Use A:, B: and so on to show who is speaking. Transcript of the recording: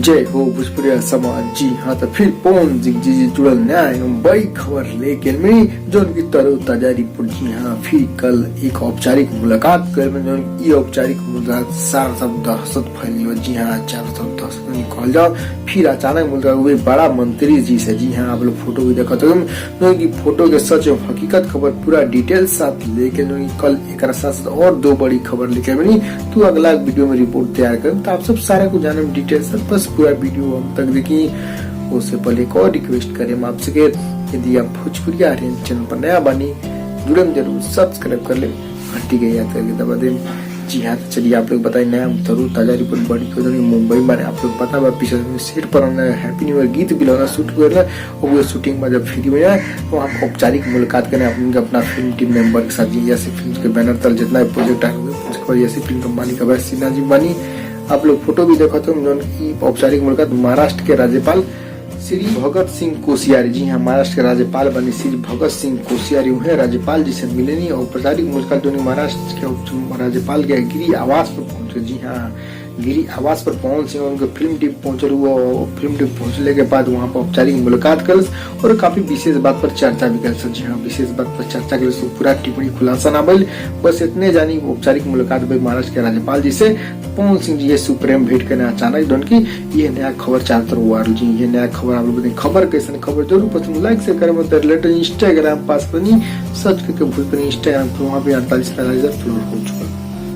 A: जय हो भोजपुरी समाज। जी हाँ, तो फिर पवन सिंह जी जुड़ल नया एवं बड़ी खबर लेके में जो उनकी तरो ताजा रिपोर्ट। जी हाँ, फिर कल एक औपचारिक मुलाकात कर में जो ये औपचारिक मुलाकात सार सब दहशत फैली। जी हाँ, चार सब दहशत निकल जाओ। फिर अचानक मुलाकात हुई बड़ा मंत्री जी से। जी हाँ, आप लोग फोटो भी देखा तो की फोटो के सच एवं हकीकत खबर पूरा डिटेल साथ लेके कल एक साथ और दो बड़ी खबर लेके बनी। तो अगला वीडियो में रिपोर्ट तैयार कर तो आप सब सारा कुछ जाने डिटेल से बस पूरा वीडियो हम तक देखिए। उससे पहले एक और रिक्वेस्ट करें हम आपसे कि यदि आप भोजपुरी आर्यन चैनल पर नया बनी जुड़े जरूर सब्सक्राइब कर ले, घंटी के याद करके दबा दें। जी हाँ, तो चलिए आप लोग बताइए नया जरूर ताजा रिपोर्ट बड़ी खबर मुंबई में। आप लोग पता बा पिछले सेट पर हैप्पी न्यू ईयर गीत भी लगा शूट कर और वो शूटिंग में जब फ्री में जाए तो आप औपचारिक मुलाकात करें अपना फिल्म टीम मेंबर के साथ। जी ऐसे फिल्म के बैनर तल जितना प्रोजेक्ट आए हुए ऐसी फिल्म कंपनी का सिन्हा जी बनी। आप लोग फोटो भी देखा तो औपचारिक मुलाकात महाराष्ट्र के राज्यपाल श्री भगत सिंह कोश्यारी। जी हाँ, महाराष्ट्र के राज्यपाल बने श्री भगत सिंह कोश्यारी हुए राज्यपाल जी से मिले नहीं। औपचारिक मुलाकात दोनों महाराष्ट्र के राज्यपाल के गिरी आवास पर पहुंचे। जी हाँ, गिरी आवास पर पवन सिंह उनके फिल्म टीम पहुंचे हुआ। फिल्म टीम पहुंचने के बाद वहां पर औपचारिक मुलाकात कर और काफी विशेष बात पर चर्चा भी कर। जी हाँ, विशेष बात पर चर्चा कर पूरा टिप्पणी खुलासा ना बल बस इतने जानी औपचारिक मुलाकात हुई महाराष्ट्र के राज्यपाल जी से। पवन सिंह जी ये सुप्रीम भेंट करने अचानक दोनों की ये नया खबर चाहते वार। जी ये नया खबर आप लोग खबर कैसे खबर जरूर पसंद लाइक से करें। लेटर इंस्टाग्राम पास पर नहीं सर्च करके भूल पर इंस्टाग्राम पर वहाँ पे 48,000 फॉलोअर हो चुका।